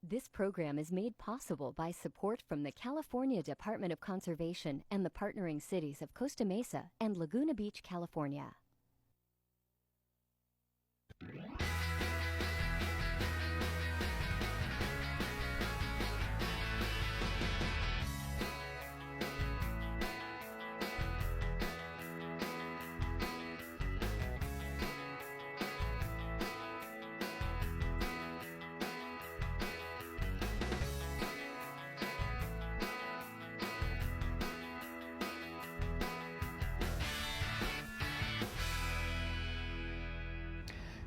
This program is made possible by support from the California Department of Conservation and the partnering cities of Costa Mesa and Laguna Beach, California.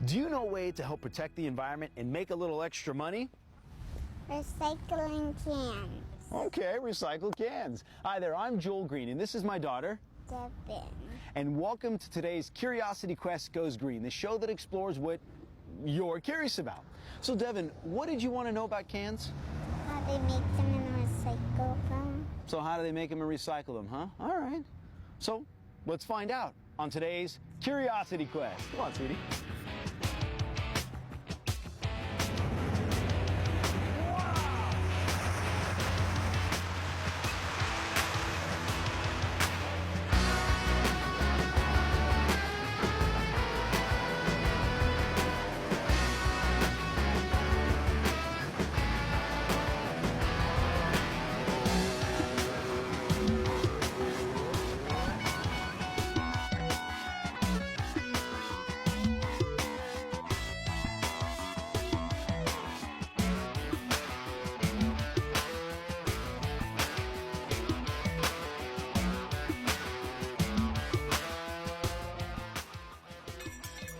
Do you know a way to help protect the environment and make a little extra money? Recycling cans. Okay, recycle cans. Hi there, I'm Joel Green, and this is my daughter, Devin. and welcome to today's Curiosity Quest Goes Green, the show that explores what you're curious about. So Devin, what did you want to know about cans? How they make them and recycle them. So how do they make them and recycle them, huh? All right. So let's find out on today's Curiosity Quest. Come on, sweetie.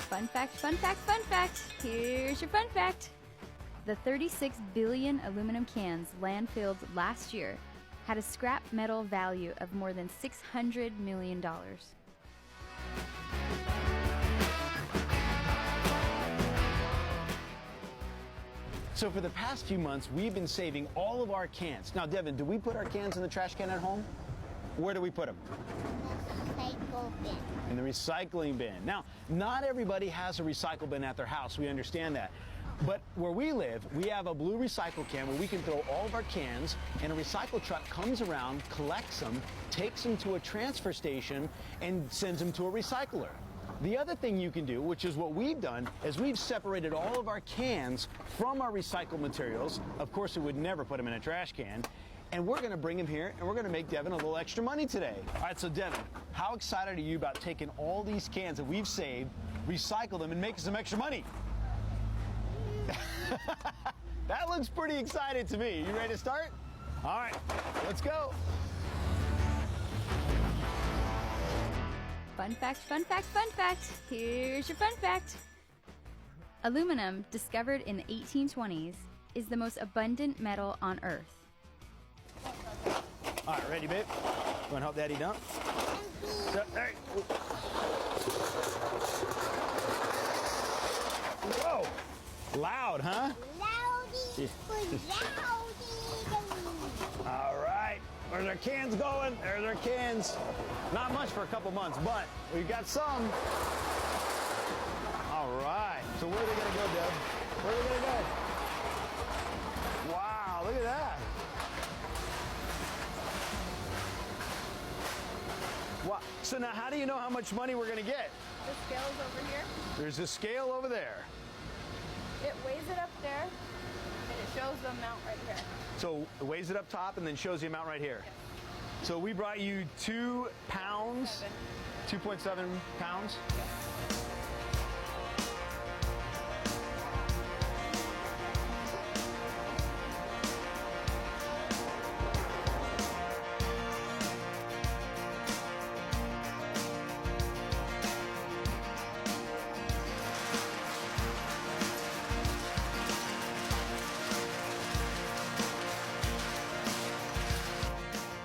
Fun fact, fun fact, fun fact. Here's your fun fact. The 36 billion aluminum cans landfilled last year had a scrap metal value of more than $600 million. So for the past few months, we've been saving all of our cans. Now, Devin, do we put our cans in the trash can at home? Where do we put them? Recycle bin. In the recycling bin. Now, not everybody has a recycle bin at their house. We understand that. But where we live, we have a blue recycle can where we can throw all of our cans, and a recycle truck comes around, collects them, takes them to a transfer station, and sends them to a recycler. The other thing you can do, which is what we've done, is we've separated all of our cans from our recycled materials. Of course, we would never put them in a trash can. And we're going to bring them here, and we're going to make Devin a little extra money today. All right, so Devin, how excited are you about taking all these cans that we've saved, recycle them, and making some extra money? That looks pretty excited to me. You ready to start? All right, let's go. Fun fact, fun fact, fun fact. Here's your fun fact. Aluminum, discovered in the 1820s, is the most abundant metal on Earth. All right, ready, babe? You want to help Daddy dump? Hey. Whoa! Loud, huh? Loudy for loudy. All right, where's our cans going? There's our cans. Not much for a couple months, but we got some. All right, so where are they gonna go, Deb? Where are they gonna go? Wow, look at that. Wow. So now how do you know how much money we're gonna get? The scale's over here. There's a scale over there. It weighs it up there, and it shows the amount right here. So it weighs it up top and then shows the amount right here. So we brought you 2 pounds, 2.7 pounds.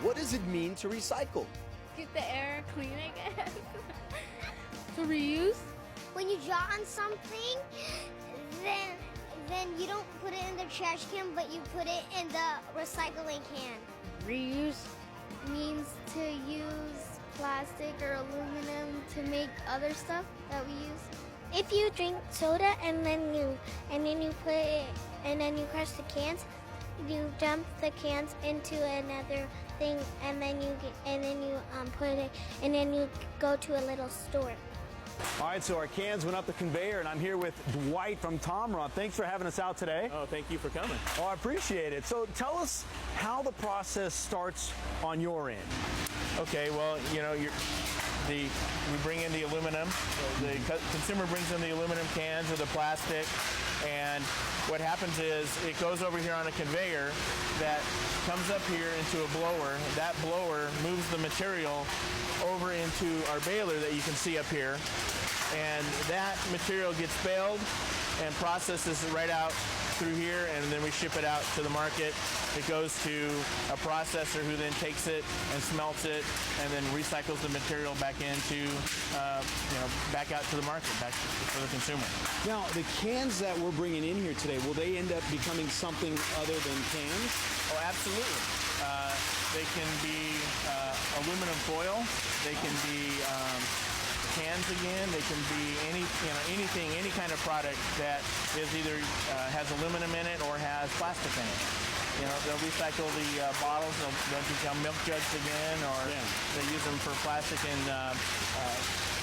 What does it mean to recycle? Keep the air clean, I guess. To reuse. When you draw on something, then you don't put it in the trash can, but you put it in the recycling can. Reuse Means to use plastic or aluminum to make other stuff that we use. If you drink soda and then you put it and then you crush the cans. You dump the cans into another thing, and then you put it, and then you go to a little store. All right, so our cans went up the conveyor, and I'm here with Dwight from Tomron. Thanks for having us out today. Oh, thank you for coming. Oh, I appreciate it. So tell us how the process starts on your end. Okay, well, you know, we bring in the aluminum. The consumer brings in the aluminum cans or the plastic, and what happens is it goes over here on a conveyor that comes up here into a blower. That blower moves the material over into our baler that you can see up here, and that material gets baled and processes right out through here, and then we ship it out to the market. It goes to a processor who then takes it and smelts it and then recycles the material back into, back out to the market, back for the consumer. Now, the cans that we're bringing in here today, will they end up becoming something other than cans? Oh, absolutely. They can be aluminum foil. They can be cans again. They can be anything, any kind of product that is either has aluminum in it or has plastic in it. You know, they'll recycle the bottles. They'll become milk jugs again, or they use them for plastic and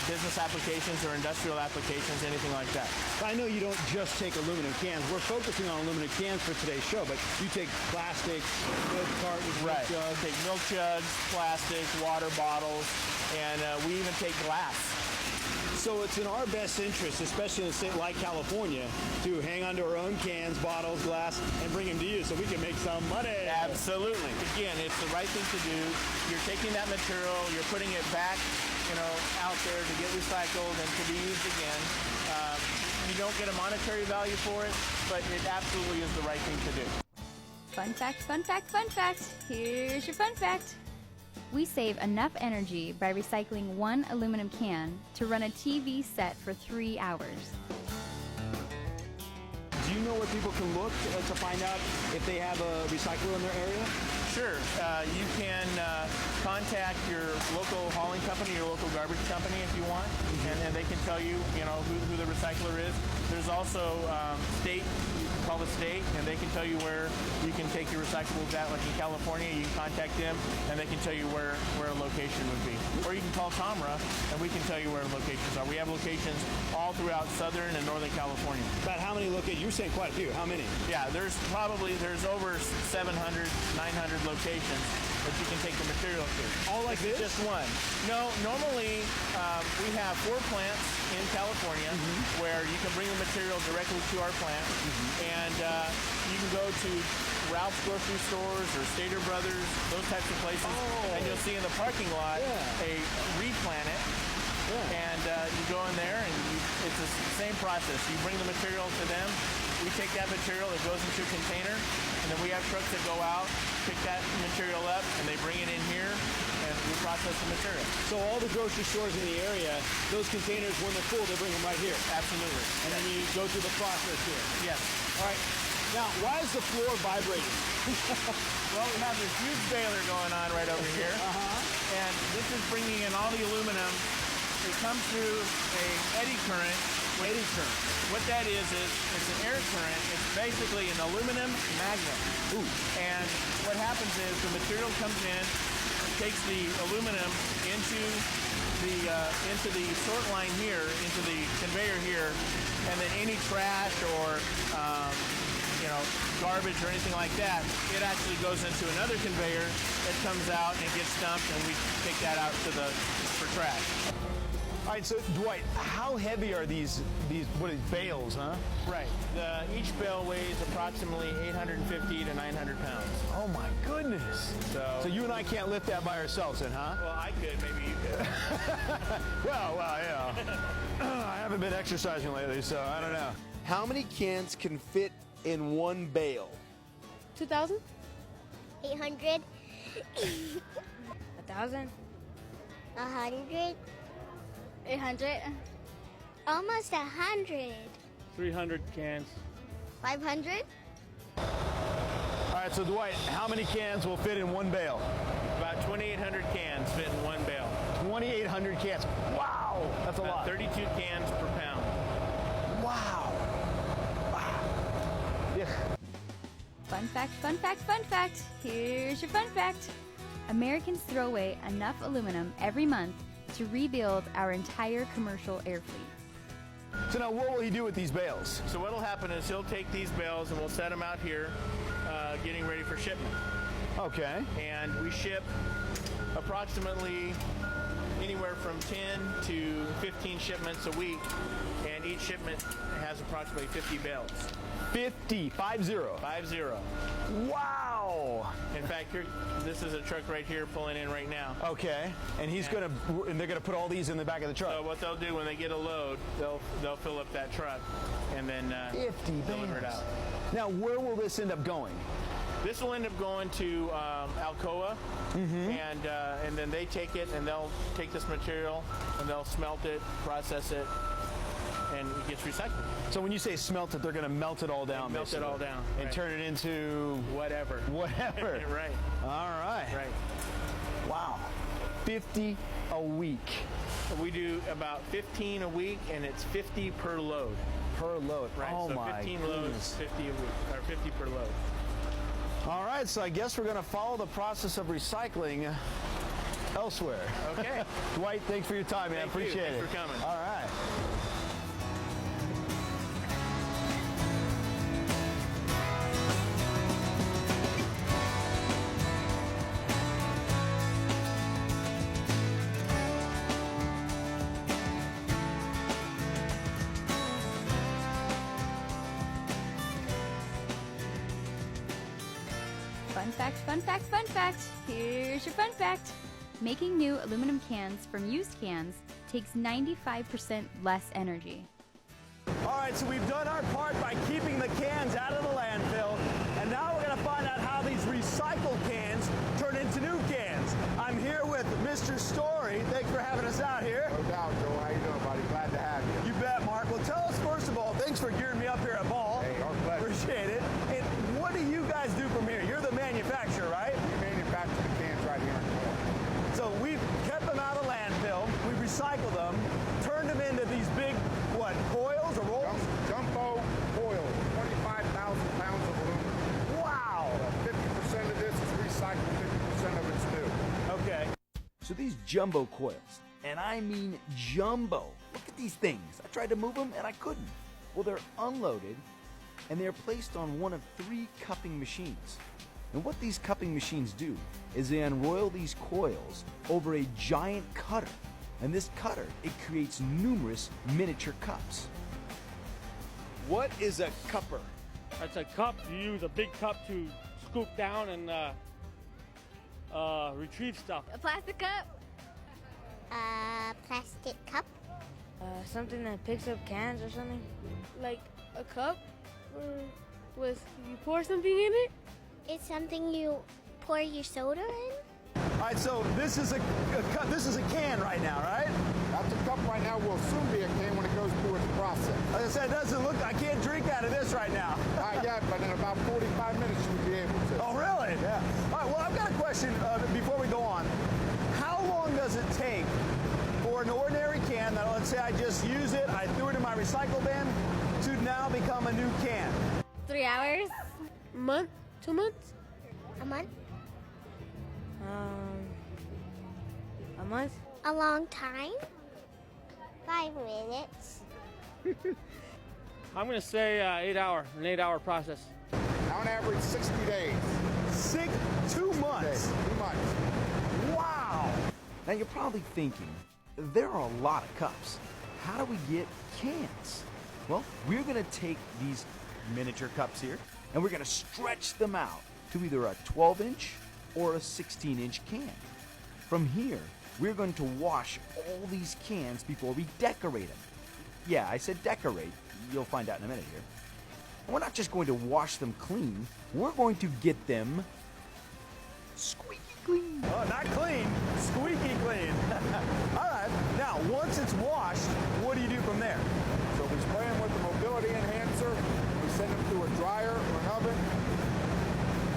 business applications or industrial applications, anything like that. I know you don't just take aluminum cans. We're focusing on aluminum cans for today's show, but you take plastic, milk cartons, milk jugs. Take milk jugs, plastic, water bottles, and we even take glass. So it's in our best interest, especially in a state like California, to hang on to our own cans, bottles, glass, and bring them to you so we can make some money. Absolutely. Again, it's the right thing to do. You're taking that material, you're putting it back, out there to get recycled and to be used again. You don't get a monetary value for it, but it absolutely is the right thing to do. Fun fact, fun fact, fun fact. Here's your fun fact. We save enough energy by recycling one aluminum can to run a TV set for 3 hours. Do you know where people can look to find out if they have a recycler in their area? Sure. You can contact your local hauling company, your local garbage company if you want, and they can tell you, who the recycler is. There's also state. You can call the state, and they can tell you where you can take your recyclables at. Like in California, you can contact them, and they can tell you where a location would be. Or you can call Tomra, and we can tell you where locations are. We have locations all throughout Southern and Northern California. About how many locations? You're saying quite a few. How many? Yeah, there's over 700, 900 locations that you can take the material to. All like this? Just one. No, normally we have 4 plants in California where you can bring the material directly to our plant, and you can go to Ralph's grocery stores or Stater Brothers, those types of places, and you'll see in the parking lot a Replanet. And you go in there, and it's the same process. You bring the material to them. We take that material, it goes into a container, and then we have trucks that go out, pick that material up, and they bring it in here, and we process the material. So all the grocery stores in the area, those containers, when they're full, they bring them right here. Absolutely. And then you go through the process here. Yes. All right. Now, why is the floor vibrating? Well, we have this huge baler going on right over here, and this is bringing in all the aluminum. It comes through a eddy current. What that is it's an air current. It's basically an aluminum magnet. And what happens is the material comes in, takes the aluminum into the sort line here, into the conveyor here, and then any trash or garbage or anything like that, it actually goes into another conveyor that comes out and gets dumped, and we take that out for trash. All right, so Dwight, how heavy are these bales, huh? Right. Each bale weighs approximately 850 to 900 pounds. Oh my goodness. So you and I can't lift that by ourselves then, huh? Well, I could, maybe you could. well, yeah. I haven't been exercising lately, so I don't know. How many cans can fit in one bale? 2,000? 800, 1,000? 100, 800? almost 100, 300 cans. 500, All right, so Dwight, how many cans will fit in one bale? About 2,800 cans fit in one bale. 2,800 cans. Wow, that's a lot. 32 cans per pound. Wow. Yeah. Fun fact, fun fact, fun fact. Here's your fun fact. Americans throw away enough aluminum every month to rebuild our entire commercial air fleet. So now what will he do with these bales? So what'll happen is he'll take these bales and we'll set them out here, getting ready for shipment. Okay. And we ship approximately anywhere from 10 to 15 shipments a week, and each shipment has approximately 50 bales. 50. 50. Wow. In fact, here, this is a truck right here pulling in right now. Okay. And they're gonna put all these in the back of the truck. So what they'll do when they get a load, they'll fill up that truck and then 50 deliver it bales. out. Now, where will this end up going? This will end up going to Alcoa, and then they take it and they'll take this material and they'll smelt it, process it, and it gets recycled. So when you say smelt it, they're going to melt it all down. Melt it all down. And right. turn it into... Whatever. Whatever. Right. All right. Right. Wow. 50 a week. We do about 15 a week, and it's 50 per load. Per load. Right. Oh so my 15 goodness. loads, 50 a week, or 50 per load. All right, so I guess we're going to follow the process of recycling elsewhere. Okay. Dwight, thanks for your time, man. Thank you. Appreciate it. Thanks for coming. All right. Fun fact, fun fact, fun fact. Here's your fun fact. Making new aluminum cans from used cans takes 95% less energy. All right, so we've done our part by keeping the cans out of the landfill, and now we're going to find out how these recycled cans turn into new cans. I'm here with Mr. Story. Thanks for having us out here. No doubt, Joe. How you doing, buddy? Glad to have you. You bet, Mark. Well, tell us, first of all, thanks for gearing me up here at Ball. Hey, our pleasure. Appreciate it. And what do you guys do from here? You're the manufacturer, right? We manufacture the cans right here in Florida. So we've kept them out of landfill, we recycled them, turned them into these big, what, coils or rolls? Jumbo coils, 25,000 pounds of aluminum. Wow! 50% of this is recycled, 50% of it's new. Okay. So these jumbo coils, and I mean jumbo. Look at these things. I tried to move them and I couldn't. Well, they're unloaded and they're placed on one of 3 cupping machines. And what these cupping machines do is they unroll these coils over a giant cutter. And this cutter, it creates numerous miniature cups. What is a cupper? That's a cup. You use a big cup to scoop down and retrieve stuff. A plastic cup? A plastic cup. Something that picks up cans or something. Like a cup with you pour something in it? It's something you pour your soda in. All right, so this is a can right now, right? That's a cup right now. Will soon be a can when it goes through its process. Like I said, it doesn't look, I can't drink out of this right now. Not yet, but in about 45 minutes you'll be able to. Oh, really? Yeah. All right, well, I've got a question before we go on. How long does it take for an ordinary can that, let's say I just use it, I threw it in my recycle bin, to now become a new can? 3 hours? A month? 2 months? A month? A month? A long time? 5 minutes. I'm going to say an 8-hour process. On average, 60 days. 2 months. 2 months. Wow. Now you're probably thinking, there are a lot of cups. How do we get cans? Well, we're gonna take these miniature cups here and we're gonna stretch them out to either a 12-inch or a 16-inch can. From here, we're going to wash all these cans before we decorate them. Yeah, I said decorate. You'll find out in a minute here. And we're not just going to wash them clean, we're going to get them squeaky clean. Oh, not clean, squeaky clean. All right, now once it's washed, what do you do from there? So we spray them with the mobility enhancer. We send them through a dryer or an oven.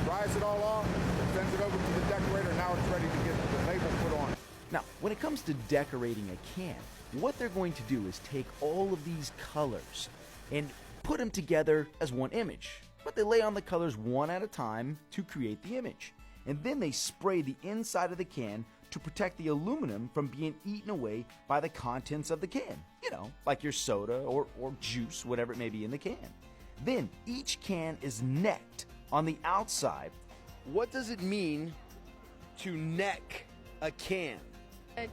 Dries it all off. Sends it over to the decorator. Now it's ready to get the label put on. Now, when it comes to decorating a can, what they're going to do is take all of these colors and put them together as one image. but they lay on the colors one at a time to create the image. And then they spray the inside of the can to protect the aluminum from being eaten away by the contents of the can. You know, like your soda or juice, whatever it may be in the can. Then each can is necked on the outside. What does it mean to neck a can?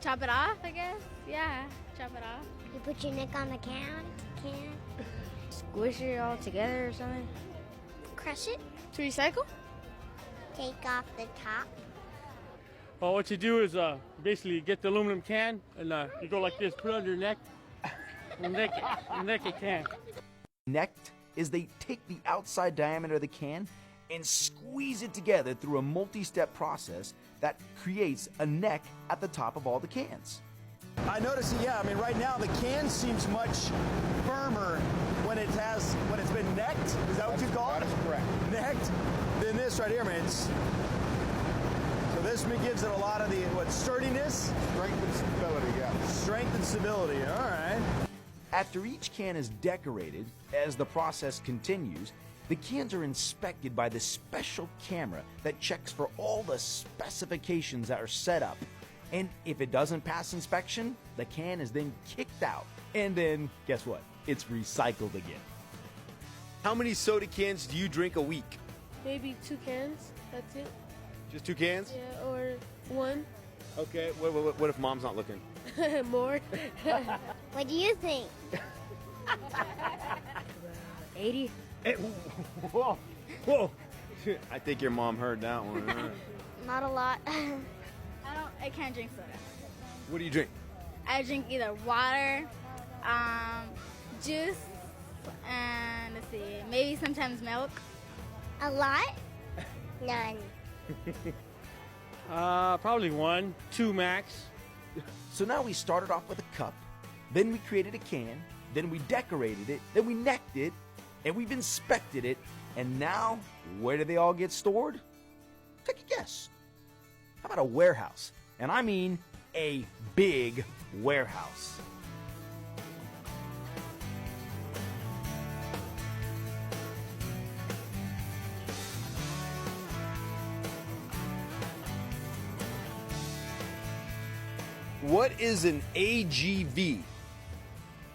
Chop it off, I guess. Yeah, chop it off. You put your neck on the can. Squish it all together or something. Crush it. To recycle? Take off the top. Well, what you do is basically get the aluminum can and you go like this, put it on your neck, and neck a can. Necked is they take the outside diameter of the can and squeeze it together through a multi-step process that creates a neck at the top of all the cans. I notice, yeah, I mean, right now the can seems much firmer when it's been necked. Is that what you call it? That is correct. Necked. Than this right here, man. So this gives it a lot of the, sturdiness? Strength and stability, yeah. Strength and stability, all right. After each can is decorated, as the process continues, the cans are inspected by this special camera that checks for all the specifications that are set up. And if it doesn't pass inspection, the can is then kicked out. And then, guess what? It's recycled again. How many soda cans do you drink a week? Maybe 2 cans. That's it. Just 2 cans? Yeah, or 1. Okay, what if mom's not looking? More. What do you think? 80. Whoa, whoa. I think your mom heard that one. Not a lot. I can't drink soda. What do you drink? I drink either water, juice, and let's see, maybe sometimes milk. A lot? None. Probably 1, 2 max. So now we started off with a cup, then we created a can, then we decorated it, then we necked it, and we've inspected it, and now, where do they all get stored? Take a guess. How about a warehouse? And I mean a big warehouse. What is an AGV?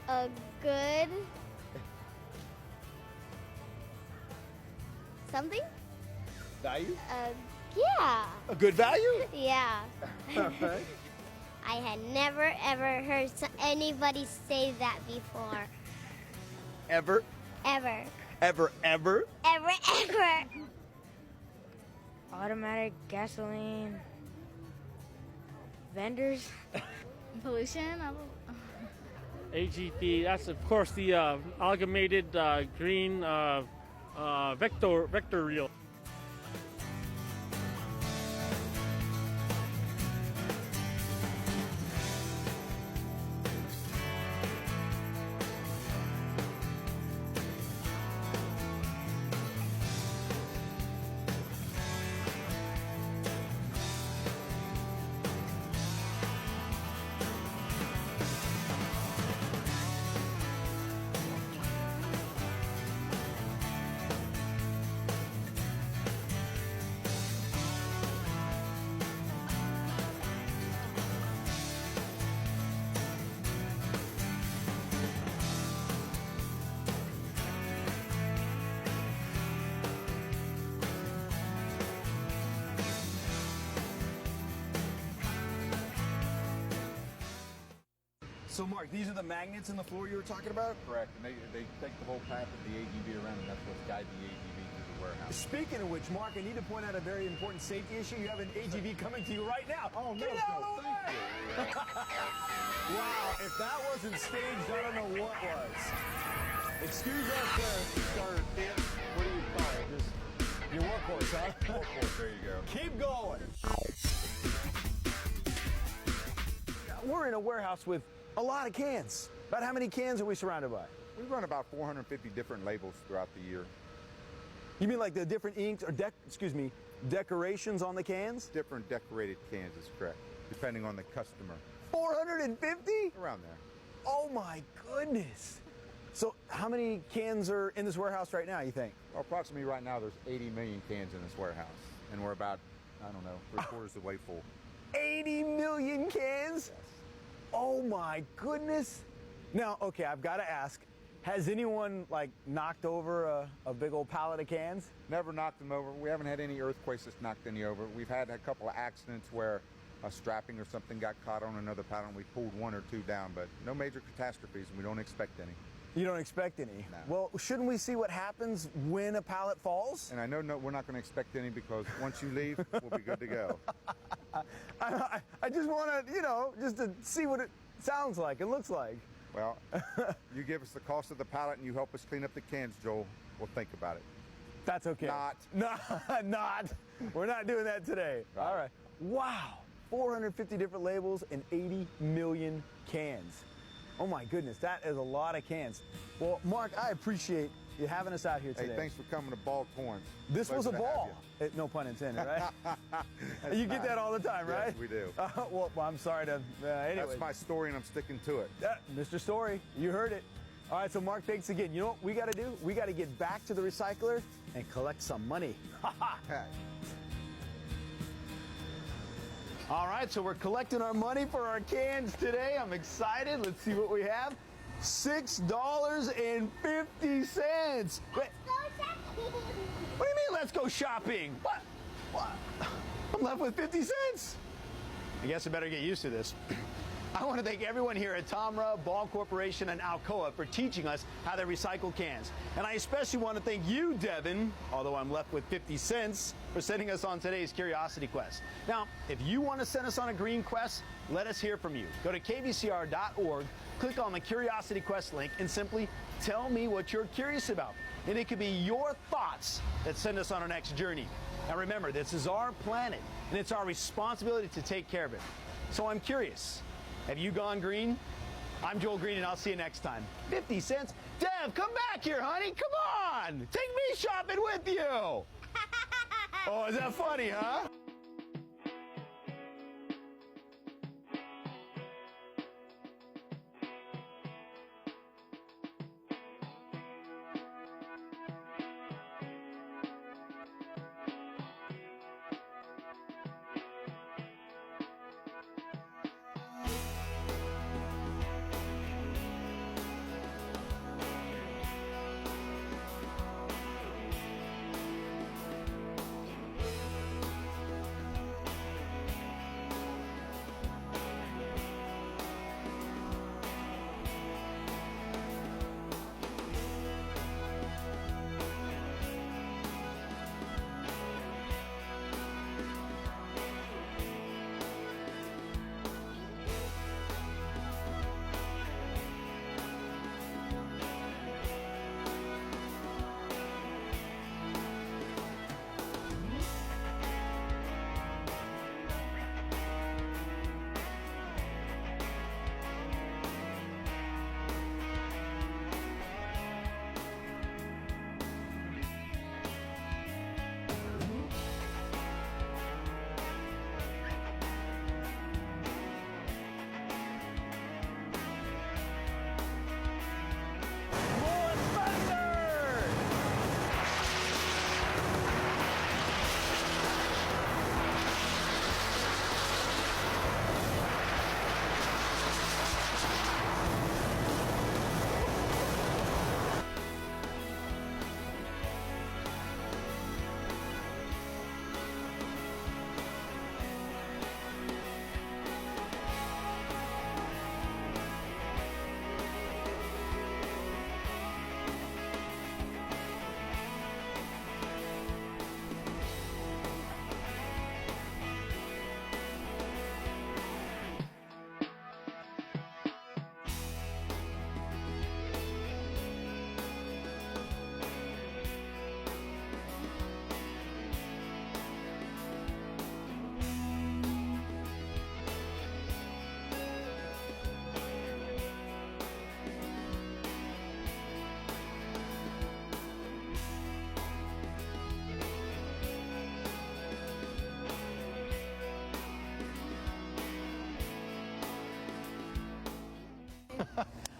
A good... something? Value? Yeah. A good value? Yeah. Alright. I had never ever heard anybody say that before. Ever? Ever. Ever? Ever, ever. Automatic gasoline. Vendors. Pollution? AGP, that's of course the amalgamated green vector reel. So, Mark, these are the magnets in the floor you were talking about? Correct. And they take the whole path of the AGV around, and that's what guides the AGV through the warehouse. Speaking of which, Mark, I need to point out a very important safety issue. You have an AGV coming to you right now. Oh, no, Get out of the thank way! Wow, if that wasn't staged, I don't know what was. Excuse us, sir. What do you call it? Just your workhorse, huh? Workhorse, there you go. Keep going. We're in a warehouse with a lot of cans. About how many cans are we surrounded by? We run about 450 different labels throughout the year. You mean like the different inks or decorations on the cans? Different decorated cans is correct, depending on the customer. 450? Around there. Oh my goodness. So how many cans are in this warehouse right now, you think? Well, approximately right now there's 80 million cans in this warehouse, and we're about, I don't know, 3/4 of the way full. 80 million cans? Yes. Oh my goodness. Now, okay, I've got to ask, has anyone like knocked over a big old pallet of cans? Never knocked them over. We haven't had any earthquakes that's knocked any over. We've had a couple of accidents where a strapping or something got caught on another pallet and we pulled one or two down, but no major catastrophes, and we don't expect any. You don't expect any? No. Well, shouldn't we see what happens when a pallet falls? And I know we're not going to expect any, because once you leave, we'll be good to go. I just want to, just to see what it sounds like and looks like. Well, you give us the cost of the pallet and you help us clean up the cans, Joel, we'll think about it. That's okay. Not. Not. We're not doing that today. Right. All right. Wow. 450 different labels and 80 million cans. Oh my goodness, that is a lot of cans. Well, Mark, I appreciate you having us out here today. Hey, thanks for coming to Ball Torrance. This was a Pleasure to have ball. No pun intended, right? That's You get that all the time, right? Yes, we do. Well, I'm sorry to. Anyway. That's my story, and I'm sticking to it. Mr. Story, you heard it. All right, so Mark, thanks again. You know what we got to do? We got to get back to the recycler and collect some money. All right, so we're collecting our money for our cans today. I'm excited. Let's see what we have. $6.50. Wait. What do you mean, let's go shopping? What? I'm left with 50 cents. I guess I better get used to this. I want to thank everyone here at Tomra, Ball Corporation, and Alcoa for teaching us how to recycle cans. And I especially want to thank you, Devin, although I'm left with 50 cents, for sending us on today's Curiosity Quest. Now, if you want to send us on a green quest, let us hear from you. Go to kvcr.org, click on the Curiosity Quest link, and simply tell me what you're curious about. And it could be your thoughts that send us on our next journey. Now remember, this is our planet, and it's our responsibility to take care of it. So I'm curious. Have you gone green? I'm Joel Green, and I'll see you next time. 50 cents? Dev, come back here, honey. Come on. Take me shopping with you. Oh, is that funny, huh?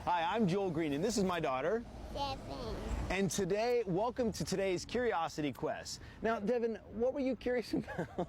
Hi, I'm Joel Green, and this is my daughter. Devin. And welcome to today's Curiosity Quest. Now, Devin, what were you curious about?